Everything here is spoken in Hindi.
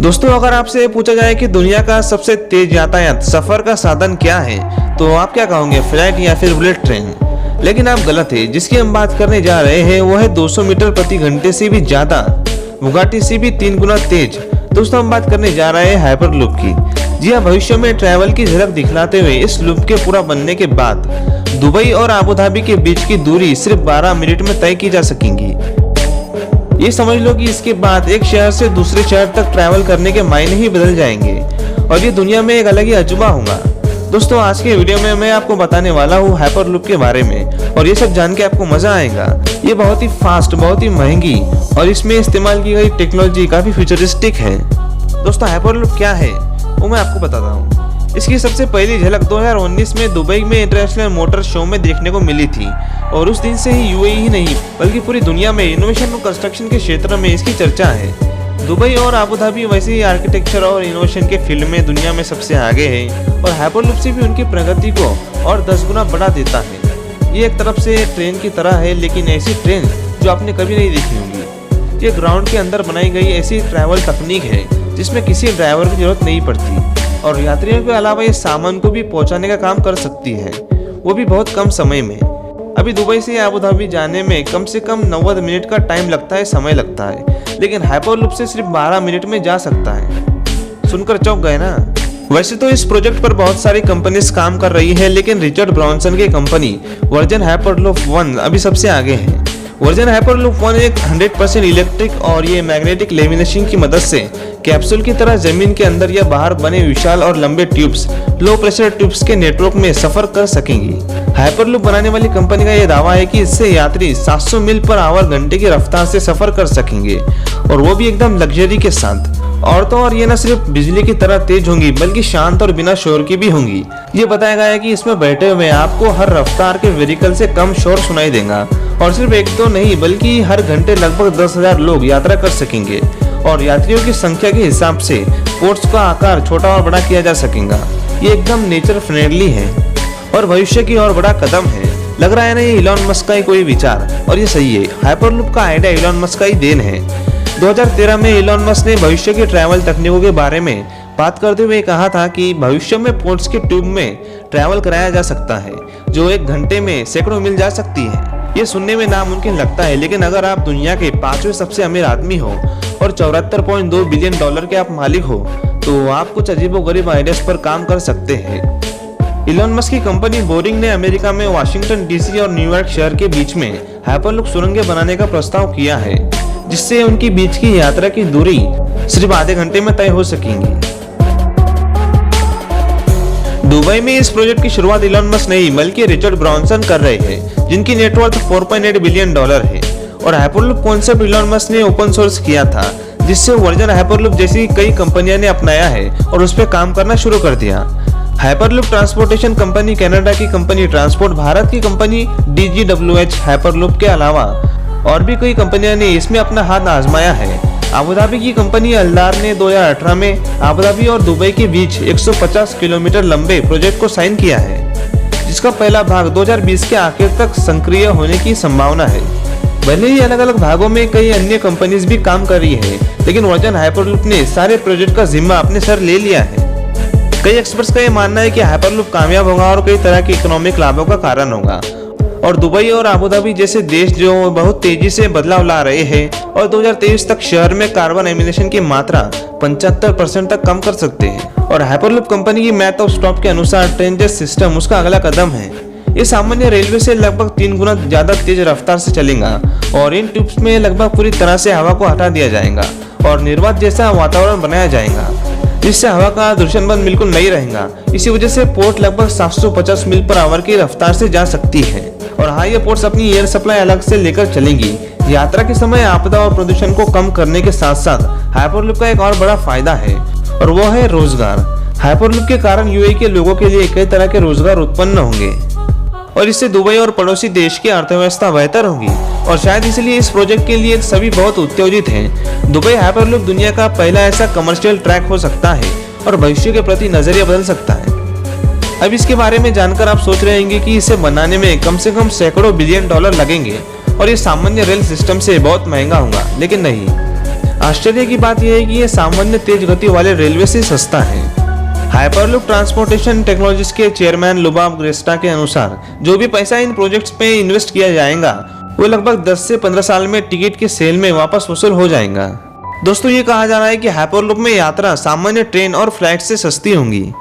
दोस्तों, अगर आपसे पूछा जाए कि दुनिया का सबसे तेज यातायात सफर का साधन क्या है, तो आप क्या कहोगे, फ्लाइट या फिर बुलेट ट्रेन? लेकिन आप गलत है। जिसकी हम बात करने जा रहे हैं वो है 200 मीटर प्रति घंटे से भी ज्यादा, बुगाटी से भी 3 गुना तेज। दोस्तों, हम बात करने जा रहे हैं हाइपरलूप की। जी हाँ, भविष्य में ट्रैवल की झलक दिखलाते हुए इस लूप के पूरा बनने के बाद दुबई और आबू धाबी के बीच की दूरी सिर्फ 12 मिनट में तय की जा सकेंगी। ये समझ लो कि इसके बाद एक शहर से दूसरे शहर तक ट्रैवल करने के मायने ही बदल जाएंगे और ये दुनिया में एक अलग ही अजूबा होगा। दोस्तों, आज के वीडियो में मैं आपको बताने वाला हूँ हाइपरलूप के बारे में और ये सब जान के आपको मजा आएगा। ये बहुत ही फास्ट, बहुत ही महंगी और इसमें इस्तेमाल की गई टेक्नोलॉजी काफी फ्यूचरिस्टिक है। दोस्तों, हाइपरलूप क्या है वो मैं आपको बताता हूँ। इसकी सबसे पहली झलक 2019 में दुबई में इंटरनेशनल मोटर शो में देखने को मिली थी और उस दिन से ही यूएई ही नहीं बल्कि पूरी दुनिया में इनोवेशन और कंस्ट्रक्शन के क्षेत्र में इसकी चर्चा है। दुबई और आबू धाबी वैसे ही आर्किटेक्चर और इनोवेशन के फील्ड में दुनिया में सबसे आगे है और हाइपरलूप से भी उनकी प्रगति को और 10 गुना बढ़ा देता है। ये एक तरफ से ट्रेन की तरह है, लेकिन ऐसी ट्रेन जो आपने कभी नहीं देखी होगी। ये ग्राउंड के अंदर बनाई गई ऐसी ट्रैवल तकनीक है जिसमें किसी ड्राइवर की जरूरत नहीं पड़ती और यात्रियों के अलावा ये सामान को भी पहुंचाने का काम कर सकती है, वो भी बहुत कम समय में। अभी दुबई से आबू धाबी जाने में कम से कम 90 मिनट का टाइम लगता है, समय लगता है, लेकिन हाइपरलूप से सिर्फ 12 मिनट में जा सकता है। सुनकर चौंक गए ना? वैसे तो इस प्रोजेक्ट पर बहुत सारी कंपनीज काम कर रही है, लेकिन रिचर्ड ब्रांसन की कंपनी वर्जन हाइपरलूप 1 अभी सबसे आगे है। वर्जन हाइपरलूप 1 एक 100% इलेक्ट्रिक और ये मैग्नेटिक लेमिनेशन की मदद से कैप्सूल की तरह जमीन के अंदर या बाहर बने विशाल और लंबे ट्यूब्स, लो प्रेशर ट्यूब्स के नेटवर्क में सफर कर सकेंगी। हाइपरलूप बनाने वाली कंपनी का यह दावा है कि इससे यात्री 700 मील पर आवर घंटे की रफ्तार से सफर कर सकेंगे और वो भी एकदम लग्जरी के साथ। और तो और ये न सिर्फ बिजली की तरह तेज होंगी बल्कि शांत और बिना शोर की भी होंगी। ये बताया गया है कि इसमें बैठे हुए आपको हर रफ्तार के व्हीकल से कम शोर सुनाई देगा और सिर्फ एक तो नहीं बल्कि हर घंटे लगभग 10,000 लोग यात्रा कर सकेंगे और यात्रियों की संख्या के हिसाब से पोर्ट्स का आकार छोटा और बड़ा किया जा सकेगा। ये एकदम नेचर फ्रेंडली है और भविष्य की और बड़ा कदम है। लग रहा है ना ये इलॉन मस्क का ही कोई विचार, और ये सही है। हाइपरलूप का आइडिया इलॉन मस्क का ही देन है। 2013 में इलॉन मस्क ने भविष्य की ट्रैवल तकनीकों के बारे में बात करते हुए कहा था कि भविष्य में पोर्ट्स के ट्यूब में ट्रैवल कराया जा सकता है जो 1 घंटे में सैकड़ों मील जा सकती है। ये सुनने में नामुमकिन लगता है, लेकिन अगर आप दुनिया के 5वें सबसे अमीर आदमी हो और $74.2 बिलियन के आप मालिक हो तो आप कुछ अजीबोगरीब आइडियाज पर काम कर सकते हैं। इलॉन मस्क की कंपनी बोरिंग ने अमेरिका में वाशिंगटन डीसी और न्यूयॉर्क शहर के बीच में हाइपरलूप सुरंगें बनाने का प्रस्ताव किया है, जिससे उनकी बीच की यात्रा की दूरी सिर्फ आधे घंटे में तय हो सकेंगी। दुबई में इस प्रोजेक्ट की शुरुआत इलॉन मस्क नहीं बल्कि रिचर्ड ब्रांसन कर रहे हैं, जिनकी नेटवर्थ $4.8 बिलियन है। और हाइपरलूप कॉन्सेप्ट इलॉन मस्क ने ओपन सोर्स किया था, जिससे वर्जन हाइपरलूप जैसी कई कंपनियों ने अपनाया है और उस पर काम करना शुरू कर दिया। हाइपरलूप ट्रांसपोर्टेशन कंपनी कनाडा की कंपनी ट्रांसपोर्ट, भारत की कंपनी DGWH हाइपरलूप के अलावा और भी कई कंपनियों ने इसमें अपना हाथ आजमाया है। आबू धाबी की कंपनी अल्दार ने 2018 में आबू धाबी और दुबई के बीच 150 किलोमीटर लंबे प्रोजेक्ट को साइन किया है, जिसका पहला भाग 2020 के आखिर तक सक्रिय होने की संभावना है। भले ही अलग अलग भागों में कई अन्य कंपनीज भी काम कर रही है, लेकिन वर्जन हाइपरलूप ने सारे प्रोजेक्ट का जिम्मा अपने सर ले लिया है। कई एक्सपर्ट्स का यह मानना है कि हाइपरलूप कामयाब होगा और कई तरह के इकोनॉमिक लाभों का कारण होगा और दुबई और आबू धाबी जैसे देश जो बहुत तेजी से बदलाव ला रहे हैं और 2023 तक शहर में कार्बन एमिशन की मात्रा 75% तक कम कर सकते हैं। और हाइपरलूप कंपनी की मैथ ऑफ स्टॉप के अनुसार ट्रेन जैसे सिस्टम उसका अगला कदम है। ये सामान्य रेलवे से लगभग 3 गुना ज्यादा तेज रफ्तार से चलेगा और इन ट्यूब्स में लगभग पूरी तरह से हवा को हटा दिया जाएगा और निर्वात जैसा वातावरण बनाया जाएगा, जिससे हवा का दूषणबंद बिल्कुल नहीं रहेगा। इसी वजह से पोर्ट लगभग 750 मील पर आवर की रफ्तार से जा सकती है। और हाँ, ये पोर्ट्स अपनी एयर सप्लाई अलग से लेकर चलेंगी। यात्रा के समय आपदा और प्रदूषण को कम करने के साथ साथ हाइपरलूप का एक और बड़ा फायदा है और वो है रोजगार। हाइपरलूप के कारण यूएई के लोगों के लिए कई तरह के रोजगार उत्पन्न होंगे और इससे दुबई और पड़ोसी देश की अर्थव्यवस्था बेहतर होगी और शायद इसलिए इस प्रोजेक्ट के लिए सभी बहुत उत्तेजित हैं। दुबई हाइपरलूप दुनिया का पहला ऐसा कमर्शियल ट्रैक हो सकता है और भविष्य के प्रति नजरिया बदल सकता है। अब इसके बारे में जानकर आप सोच रहे होंगे कि इसे बनाने में कम से कम सैकड़ों $1 बिलियन लगेंगे और ये सामान्य रेल सिस्टम से बहुत महंगा होगा, लेकिन नहीं। आश्चर्य की बात यह है कि ये सामान्य तेज गति वाले रेलवे से सस्ता है। हाइपरलूप ट्रांसपोर्टेशन टेक्नोलॉजीज के चेयरमैन लुबाब ग्रेस्टा के अनुसार जो भी पैसा इन प्रोजेक्ट्स पे इन्वेस्ट किया जाएगा वो लगभग 10 से 15 साल में टिकट के सेल में वापस वसूल हो जाएगा। दोस्तों, ये कहा जा रहा है कि हाइपरलूप में यात्रा सामान्य ट्रेन और फ्लाइट से सस्ती होंगी।